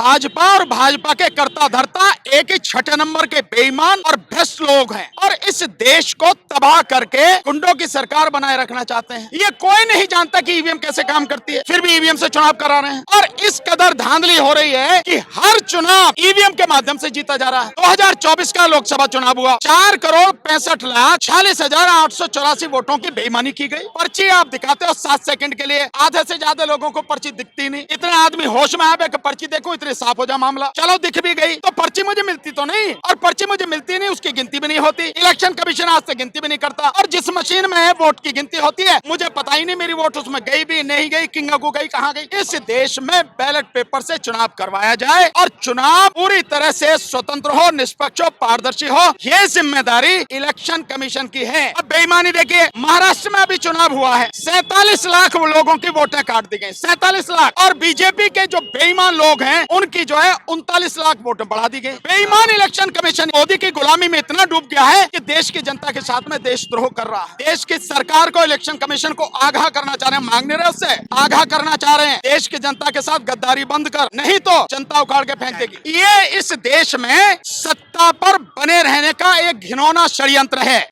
भाजपा और भाजपा के कर्ता धर्ता एक ही छठे नंबर के बेईमान और भ्रष्ट लोग हैं और इस देश को तबाह करके गुंडों की सरकार बनाए रखना चाहते हैं। ये कोई नहीं जानता कि ईवीएम कैसे काम करती है, फिर भी ईवीएम से चुनाव करा रहे हैं और इस कदर धांधली हो रही है कि हर चुनाव ईवीएम के माध्यम से जीता जा रहा है। 2024 का लोकसभा चुनाव हुआ, 4,65,46,884 वोटों की बेईमानी की गई। पर्ची आप दिखाते हो 7 सेकंड के लिए, आधे से ज्यादा लोगों को पर्ची दिखती नहीं। इतने आदमी होश में आए कि पर्ची देखो इतने साफ हो जा मामला, चलो दिख भी गई तो पर्ची मुझे मिलती तो नहीं, और पर्ची मुझे मिलती नहीं उसकी गिनती भी नहीं होती। इलेक्शन कमीशन आज से गिनती भी नहीं करता और जिस मशीन में वोट की गिनती होती है मुझे पता ही नहीं मेरी वोट उसमें गई भी नहीं गई, किंगा को गई कहाँ गई। इस देश में बैलेट पेपर से चुनाव करवाया जाए और चुनाव पूरी तरह से स्वतंत्र हो, निष्पक्ष हो, पारदर्शी हो, ये जिम्मेदारी इलेक्शन कमीशन की है। अब बेईमानी देखिए, महाराष्ट्र में अभी चुनाव हुआ है, 47 लाख लोगों की वोटें काट दी गई, 47 लाख, और बीजेपी के जो बेईमान लोग हैं उनकी जो है 39 लाख वोटें बढ़ा दी गई। बेईमान इलेक्शन कमीशन मोदी की गुलामी में इतना डूब गया है कि देश की जनता के साथ में देशद्रोह कर रहा है। देश की सरकार को, इलेक्शन कमीशन को आगाह करना चाह रहे हैं, मांग नहीं रहे उससे, आगाह करना चाह रहे हैं देश की जनता के साथ गद्दारी बंद कर, नहीं तो जनता उखाड़ के फेंक देगी। ये इस देश में सत्ता पर बने रहने का एक घिनौना षड्यंत्र है।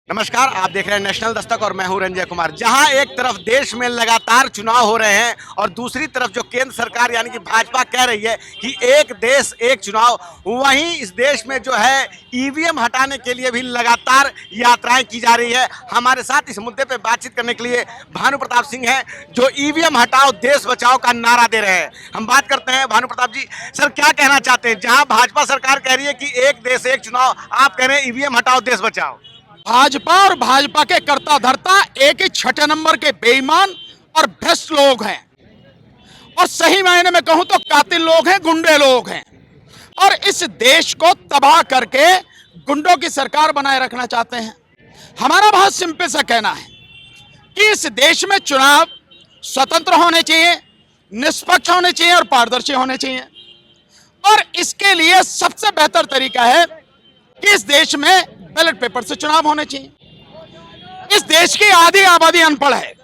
नमस्कार, आप देख रहे हैं नेशनल दस्तक और मैं हूं रंजय कुमार। जहां एक तरफ देश में लगातार चुनाव हो रहे हैं और दूसरी तरफ जो केंद्र सरकार यानी कि भाजपा कह रही है कि एक देश एक चुनाव, वहीं इस देश में जो है ईवीएम हटाने के लिए भी लगातार यात्राएं की जा रही है। हमारे साथ इस मुद्दे पे बातचीत करने के लिए भानु प्रताप सिंह हैं जो ईवीएम हटाओ देश बचाओ का नारा दे रहे हैं। हम बात करते हैं भानु प्रताप जी। सर, क्या कहना चाहते हैं? जहाँ भाजपा सरकार कह रही है कि एक देश एक चुनाव, आप कह रहे हैं ईवीएम हटाओ देश बचाओ। भाजपा और भाजपा के कर्ता धर्ता एक ही छठे नंबर के बेईमान और भ्रष्ट लोग हैं और सही मायने में कहूं तो कातिल लोग हैं, गुंडे लोग हैं और इस देश को तबाह करके गुंडों की सरकार बनाए रखना चाहते हैं। हमारा बहुत सिंपल सा कहना है कि इस देश में चुनाव स्वतंत्र होने चाहिए, निष्पक्ष होने चाहिए और पारदर्शी होने चाहिए और इसके लिए सबसे बेहतर तरीका है कि इस देश में बैलेट पेपर से चुनाव होने चाहिए। इस देश की आधी आबादी अनपढ़ है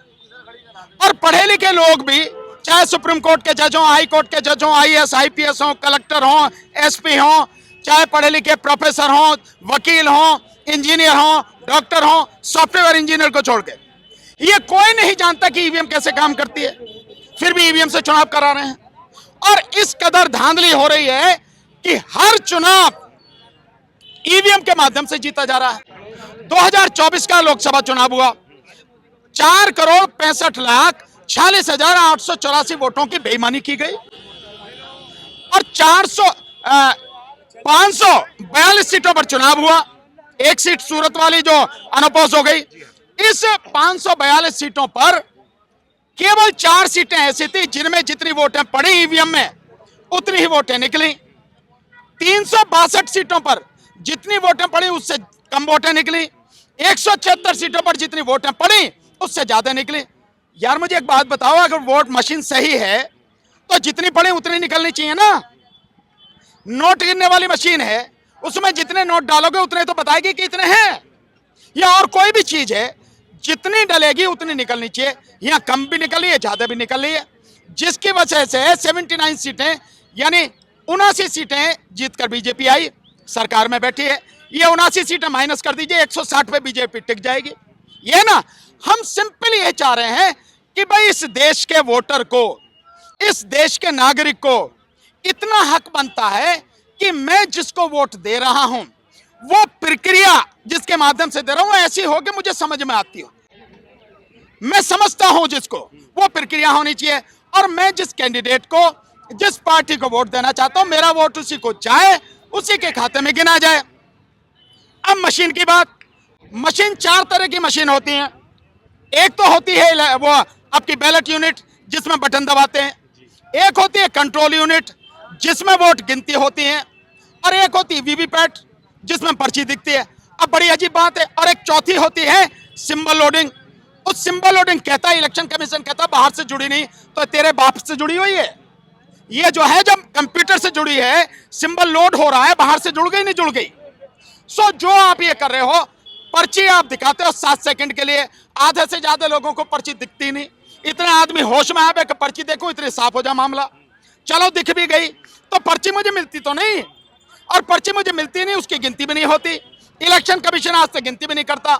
और पढ़े लिखे लोग भी, चाहे सुप्रीम कोर्ट के जज हों, हाई कोर्ट के जज हों, आईएएस आईपीएस हों, कलेक्टर हों, एसपी हों, चाहे पढ़े लिखे प्रोफेसर हों, वकील हों, इंजीनियर हों, डॉक्टर हों, सॉफ्टवेयर इंजीनियर को छोड़ के, ये कोई नहीं जानता कि ईवीएम कैसे काम करती है, फिर भी ईवीएम से चुनाव करा रहे हैं और इस कदर धांधली हो रही है कि हर चुनाव ईवीएम के माध्यम से जीता जा रहा है। 2024 का लोकसभा चुनाव हुआ, 4,65,46,884 वोटों की बेईमानी की गई और 542 सीटों पर चुनाव हुआ। एक सीट सूरत वाली जो अनअपोज हो गई। इस 542 सीटों पर केवल 4 सीटें ऐसी थी जिनमें जितनी वोटें पड़ी ईवीएम में उतनी ही वोटें निकली। 362 सीटों पर जितनी वोटें पड़ी उससे कम वोटें निकली। 176 सीटों पर जितनी वोटें पड़ी उससे ज्यादा निकली। यार मुझे एक बात बताओ, अगर वोट मशीन सही है तो जितनी पड़ी उतनी निकलनी चाहिए ना। नोट गिनने वाली मशीन है, उसमें जितने नोट डालोगे उतने तो बताएगी कि इतने हैं, या और कोई भी चीज है जितनी डलेगी उतनी निकलनी चाहिए। यहाँ कम भी निकल रही है, ज्यादा भी निकल रही है, जिसकी वजह से 79 सीटें यानी 79 सीटें जीतकर बीजेपी आई, सरकार में बैठी है। ये 79 सीटें माइनस कर दीजिए, 160 पे बीजेपी टिक जाएगी। ये ना, हम सिंपली ये चाह रहे हैं कि भाई इस देश के वोटर को, इस देश के नागरिक को इतना हक बनता है कि मैं जिसको वोट दे रहा हूं वो प्रक्रिया जिसके माध्यम से दे रहा हूं ऐसी हो कि मुझे समझ में आती हो, मैं समझता हूं जिसको, वो प्रक्रिया होनी चाहिए और मैं जिस कैंडिडेट को, जिस पार्टी को वोट देना चाहता हूं मेरा वोट उसी को जाए, उसी के खाते में गिना जाए। अब मशीन की बात, मशीन 4 तरह की मशीन होती हैं। एक तो होती है वो आपकी बैलेट यूनिट जिसमें बटन दबाते हैं, एक होती है कंट्रोल यूनिट जिसमें वोट गिनती होती है, और एक होती है वीवीपैट जिसमें पर्ची दिखती है। अब बड़ी अजीब बात है, और एक चौथी होती है सिंबल लोडिंग। उस सिंबल लोडिंग कहता है, इलेक्शन कमीशन कहता है बाहर से जुड़ी नहीं, तो तेरे बाप से जुड़ी हुई है। ये जो है जब कंप्यूटर से जुड़ी है, सिंबल लोड हो रहा है, बाहर से जुड़ गई नहीं जुड़ गई। सो जो आप ये कर रहे हो, पर्ची आप दिखाते हो 7 सेकंड के लिए, आधे से ज्यादा लोगों को पर्ची दिखती नहीं, इतने आदमी होश में आवे कि पर्ची देखो इतनी साफ हो जा मामला। चलो दिख भी गई तो पर्ची मुझे मिलती तो नहीं, और पर्ची मुझे मिलती नहीं उसकी गिनती भी नहीं होती। इलेक्शन कमीशन आज तक गिनती भी नहीं करता,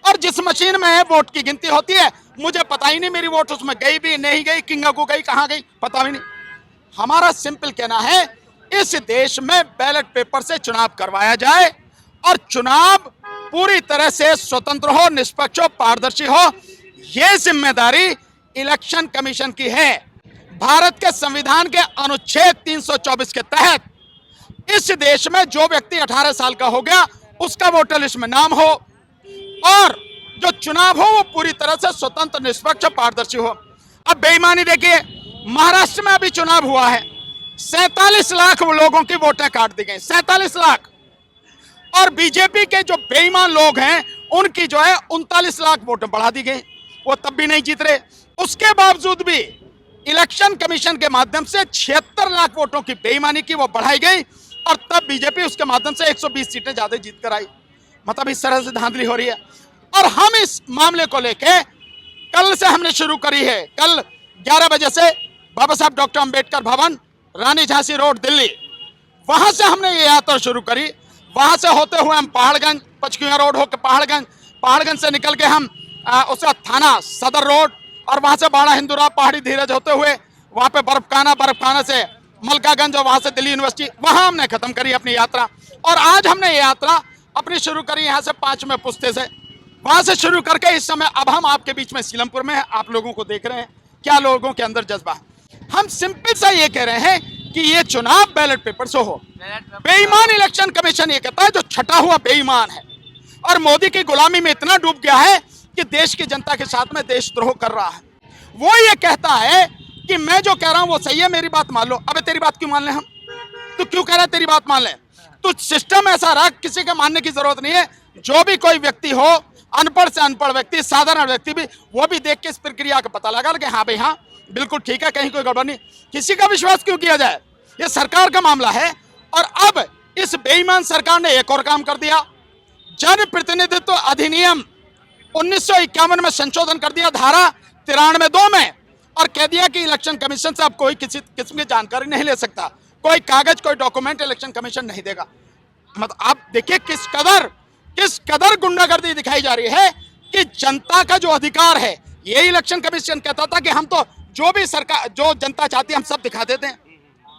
और जिस मशीन में वोट की गिनती होती है मुझे पता ही नहीं मेरी वोट उसमें गई भी नहीं गई, किंगा को गई, कहां गई, पता भी नहीं। हमारा सिंपल कहना है इस देश में बैलेट पेपर से चुनाव करवाया जाए, और चुनाव पूरी तरह से स्वतंत्र हो, निष्पक्ष हो, पारदर्शी हो। यह जिम्मेदारी इलेक्शन कमीशन की है। भारत के संविधान के अनुच्छेद 324 के तहत इस देश में जो व्यक्ति 18 साल का हो गया उसका वोटर लिस्ट में नाम हो, और जो चुनाव हो वो पूरी तरह से स्वतंत्र, निष्पक्ष, पारदर्शी हो। अब बेईमानी देखिए, महाराष्ट्र में अभी चुनाव हुआ है, 47 लाख लोगों की वोटें काट दी गई, 47 लाख। और बीजेपी के जो बेईमान लोग हैं उनकी जो है 39 लाख वोटें बढ़ा दी गई, वो तब भी नहीं जीत रहे। उसके बावजूद भी इलेक्शन कमीशन के माध्यम से 76 लाख वोटों की बेईमानी की, वो बढ़ाई गई, और तब बीजेपी उसके माध्यम से 120 सीटें ज्यादा जीत कर आई। मतलब इस तरह से धांधली हो रही है। और हम इस मामले को लेके कल से हमने शुरू करी है। कल 11 बजे से बाबा साहब डॉक्टर अंबेडकर भवन, रानी झांसी रोड, दिल्ली, वहां से हमने ये यात्रा शुरू करी। वहां से होते हुए हम पहाड़गंज, पचकुया रोड होकर पहाड़गंज से निकल के हम उसका थाना सदर रोड, और वहां से बाड़ा हिंदुरा, पहाड़ी धीरज होते हुए वहां पे बर्फखाना से मलकागंज, और वहां से दिल्ली यूनिवर्सिटी, वहां हमने खत्म करी अपनी यात्रा। और आज हमने ये यात्रा अपनी शुरू करी यहाँ से 5वें पुस्ते से, वहां से शुरू करके इस समय अब हम आपके बीच में सीलमपुर में हैं। आप लोगों को देख रहे हैं क्या लोगों के अंदर जज्बा है। हम सिंपल सा ये कह रहे हैं कि ये चुनाव बैलेट पेपर से हो। बेईमान इलेक्शन कमीशन ये कहता है, जो छटा हुआ बेईमान है और मोदी की गुलामी में इतना डूब गया है कि देश की जनता के साथ में देशद्रोह कर रहा है, वो ये कहता है कि मैं जो कह रहा हूं वो सही है, मेरी बात मान लो। अबे तेरी बात क्यों मान ले हम? तू क्यों कह रहा है तेरी बात मान ले? तो सिस्टम ऐसा रहा, किसी के मानने की जरूरत नहीं है। जो भी कोई व्यक्ति हो, अनपढ़ से अनपढ़ व्यक्ति, साधारण व्यक्ति भी, वो भी देख के इस प्रक्रिया का पता लगा कि हाँ भाई हाँ बिल्कुल ठीक है, कहीं कोई गड़बड़ नहीं। किसी का विश्वास क्यों किया जाए? ये सरकार का मामला है। और अब इस बेईमान सरकार ने एक और काम कर दिया, जन प्रतिनिधित्व अधिनियम 1951 में संशोधन कर दिया, धारा 93(2) में, और कह दिया कि इलेक्शन कमीशन से अब कोई किसी किस्म की जानकारी नहीं ले सकता, कोई कागज, कोई डॉक्यूमेंट इलेक्शन कमीशन नहीं देगा। मतलब आप देखिए किस कदर गुंडागर्दी दिखाई जा रही है कि जनता का जो अधिकार है, ये इलेक्शन कमीशन कहता था कि हम तो जो भी सरकार, जो जनता चाहती है हम सब दिखा देते हैं।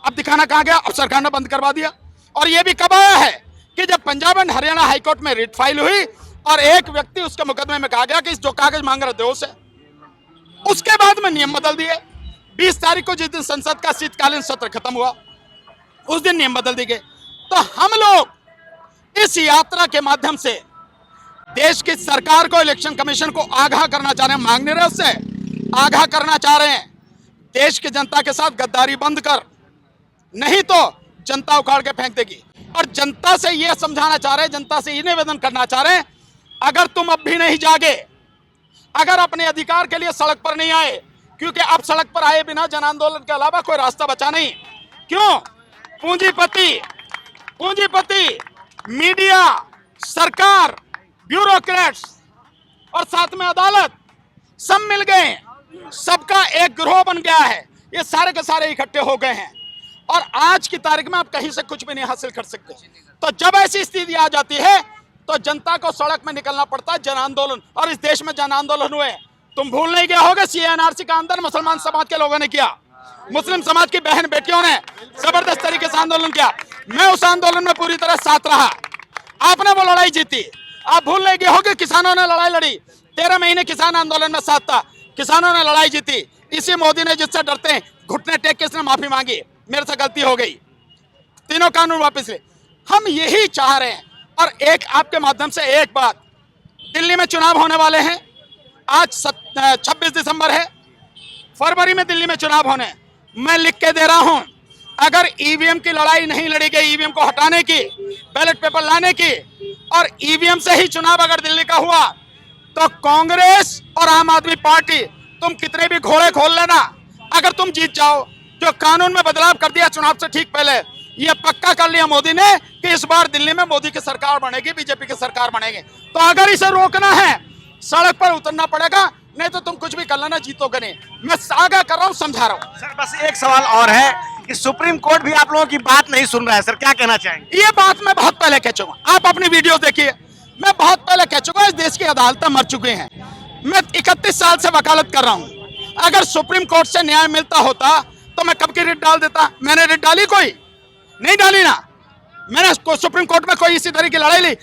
अब दिखाना कहां गया? अब सरकार ने बंद करवा दिया। और ये भी कब आया है कि जब पंजाब एंड हरियाणा हाईकोर्ट में रिट फाइल हुई और एक व्यक्ति उसके मुकदमे में कहा गया कि जो कागज मांग रहे थे उसे, उसके बाद में नियम बदल दिए। 20 तारीख को जिस दिन संसद का शीतकालीन सत्र खत्म हुआ, उस दिन नियम बदल दिए गए। तो हम लोग इस यात्रा के माध्यम से देश की सरकार को, इलेक्शन कमीशन को आगाह करना चाह रहे हैं, मांग नहीं रहे उससे, आगाह करना चाह रहे हैं, देश की जनता के साथ गद्दारी बंद कर, नहीं तो जनता उखाड़ के फेंक देगी। और जनता से यह समझाना चाह रहे हैं, जनता से ये निवेदन करना चाह रहे हैं, अगर तुम अब भी नहीं जागे, अगर अपने अधिकार के लिए सड़क पर नहीं आए, क्योंकि अब सड़क पर आए बिना जन आंदोलन के अलावा कोई रास्ता बचा नहीं। क्यों? पूंजीपति, मीडिया, सरकार, ब्यूरोक्रेट्स और साथ में अदालत सब मिल गए, सबका एक गिरोह बन गया है। ये सारे के सारे इकट्ठे हो गए हैं, और आज की तारीख में आप कहीं से कुछ भी नहीं हासिल कर सकते। तो जब ऐसी स्थिति आ जाती है तो जनता को सड़क में निकलना पड़ता है, जन आंदोलन। और इस देश में जन आंदोलन हुए, तुम भूल नहीं गए होगे, CNRC का आंदोलन मुसलमान समाज के लोगों ने किया, मुस्लिम समाज की बहन बेटियों ने जबरदस्त तरीके से आंदोलन किया। मैं उस आंदोलन में पूरी तरह साथ रहा, आपने वो लड़ाई जीती। आप भूल नहीं गए होगे, किसानों ने लड़ाई लड़ी, 13 महीने किसान आंदोलन में साथ था, किसानों ने लड़ाई जीती। इसी मोदी ने जिससे डरते हैं घुटने टेक के इसने माफी मांगी, मेरे से गलती हो गई, तीनों कानून वापस ले। हम यही चाह रहे हैं। और एक आपके माध्यम से एक बात, दिल्ली में चुनाव होने वाले हैं, आज 26 दिसंबर है, फरवरी में दिल्ली में चुनाव होने। मैं लिख के दे रहा हूं, अगर ईवीएम की लड़ाई नहीं लड़ी गई, ईवीएम को हटाने की, बैलेट पेपर लाने की, और ईवीएम से ही चुनाव अगर दिल्ली का हुआ, तो कांग्रेस और आम आदमी पार्टी, तुम कितने भी घोड़े खोल लेना, अगर तुम जीत जाओ, जो कानून में बदलाव कर दिया चुनाव से ठीक पहले, ये पक्का कर लिया मोदी ने कि इस बार दिल्ली में मोदी की सरकार बनेगी, बीजेपी की सरकार बनेगी। तो अगर इसे रोकना है, सड़क पर उतरना पड़ेगा, नहीं तो तुम कुछ भी कर लेना, जीतोगे नहीं। मैं आगाह कर रहा हूँ, समझा रहा हूँ। सर बस एक सवाल और है कि सुप्रीम कोर्ट भी आप लोगों की बात नहीं सुन रहा है, सर क्या कहना चाहेंगे? ये बात मैं बहुत पहले कह चुका, आप अपनी वीडियो देखिए, मैं बहुत पहले कह चुका, इस देश की अदालतें मर चुकी हैं। मैं 31 साल से वकालत कर रहा हूं। अगर सुप्रीम कोर्ट से न्याय मिलता होता तो मैं कब की रिट डाल देता। मैंने रिट डाली? कोई नहीं डाली ना। मैंने सुप्रीम कोर्ट में कोई इसी तरह की लड़ाई ली?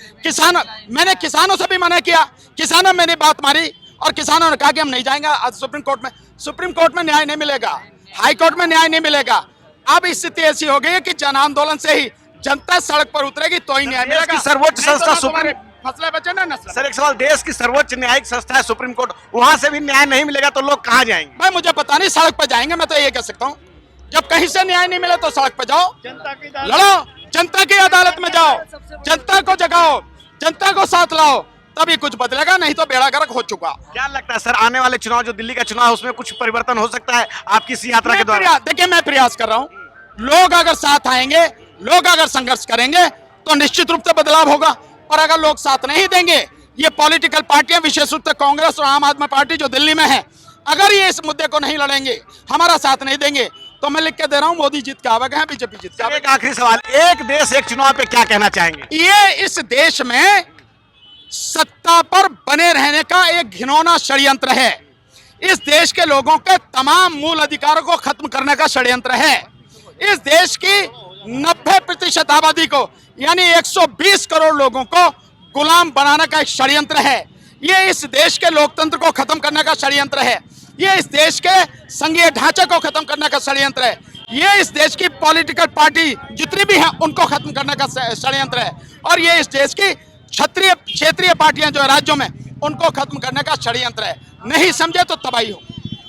मैंने किसानों से भी मना किया, किसानों ने मेरी बात मारी और किसानों ने कहा कि हम नहीं जाएंगे आज सुप्रीम कोर्ट में। सुप्रीम कोर्ट में न्याय नहीं मिलेगा, हाई कोर्ट में न्याय नहीं मिलेगा। अब स्थिति ऐसी हो गई है कि जन आंदोलन से ही जनता सड़क पर उतरेगी तो ही न्याय देश मिलेगा। की सर्वोच्च संस्था सुप्रीम, फसले बचे ना नस्ल। सर एक सवाल, देश की सर्वोच्च न्यायिक संस्था है सुप्रीम कोर्ट, वहां से भी न्याय नहीं मिलेगा तो लोग कहां जाएंगे? भाई मुझे पता नहीं, सड़क पर जाएंगे। मैं तो ये कह सकता हूँ, जब कहीं से न्याय नहीं मिले तो सड़क पर जाओ, लड़ो, जनता की अदालत में जाओ, जनता को जगाओ, जनता को साथ लाओ, तभी कुछ बदलेगा, नहीं तो बेड़ा गर्क हो चुका। क्या लगता है सर आने वाले चुनाव, जो दिल्ली का चुनाव है, उसमें कुछ परिवर्तन हो सकता है आपकी इस यात्रा के द्वारा? देखिए मैं प्रयास कर रहा हूँ, लोग अगर साथ आएंगे, लोग अगर संघर्ष करेंगे तो निश्चित रूप से बदलाव होगा। और अगर लोग साथ नहीं देंगे, ये पॉलिटिकल पार्टियां, विशेष रूप से कांग्रेस और आम आदमी पार्टी जो दिल्ली में है, अगर ये इस मुद्दे को नहीं लड़ेंगे, हमारा साथ नहीं देंगे, तो मैं लिख के दे रहा हूं, मोदी जीत के आवेगा है, बीजेपी जीत के आवेगा। एक आखिरी सवाल, एक देश एक चुनाव पे क्या कहना चाहेंगे? ये इस देश में सत्ता पर बने रहने का एक घिनौना षड्यंत्र है। इस देश के लोगों के तमाम मूल अधिकारों को खत्म करने का षड्यंत्र है। इस देश की 90% आबादी को, यानी 120 करोड़ लोगों को गुलाम बनाने का एक षड्यंत्र है। ये इस देश के लोकतंत्र को खत्म करने का षड्यंत्र है। ये इस देश के संघीय ढांचे को खत्म करने का षड्यंत्र है। ये इस देश की पॉलिटिकल पार्टी जितनी भी हैं उनको खत्म करने का षड्यंत्र है। और ये इस देश की क्षेत्रीय पार्टियां जो है राज्यों में, उनको खत्म करने का षड्यंत्र है। नहीं समझे तो तबाही हो।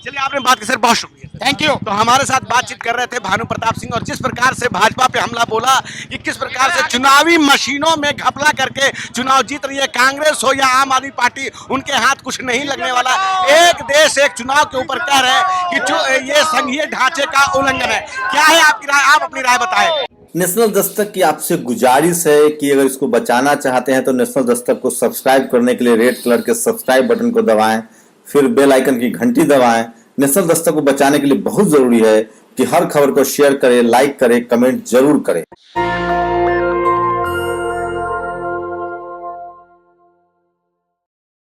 चलिए आपने बात की सर, बहुत शुक्रिया। Thank you. तो हमारे साथ बातचीत कर रहे थे भानु प्रताप सिंह, और जिस प्रकार से भाजपा पे हमला बोला कि किस प्रकार से चुनावी मशीनों में घपला करके चुनाव जीत रही है कांग्रेस हो या आम आदमी पार्टी, उनके हाथ कुछ नहीं लगने वाला। एक देश एक चुनाव के ऊपर कह रहे हैं कि ये संघीय ढांचे का उल्लंघन है। क्या है आपकी राय? आप अपनी राय बताएं। नेशनल दस्तक की आपसे गुजारिश है कि अगर इसको बचाना चाहते हैं तो नेशनल दस्तक को सब्सक्राइब करने के लिए रेड कलर के सब्सक्राइब बटन को दबाएं, फिर बेल आइकन की घंटी दबाएं। नेशनल दस्तक को बचाने के लिए बहुत जरूरी है कि हर खबर को शेयर करें, लाइक करें, कमेंट जरूर करें।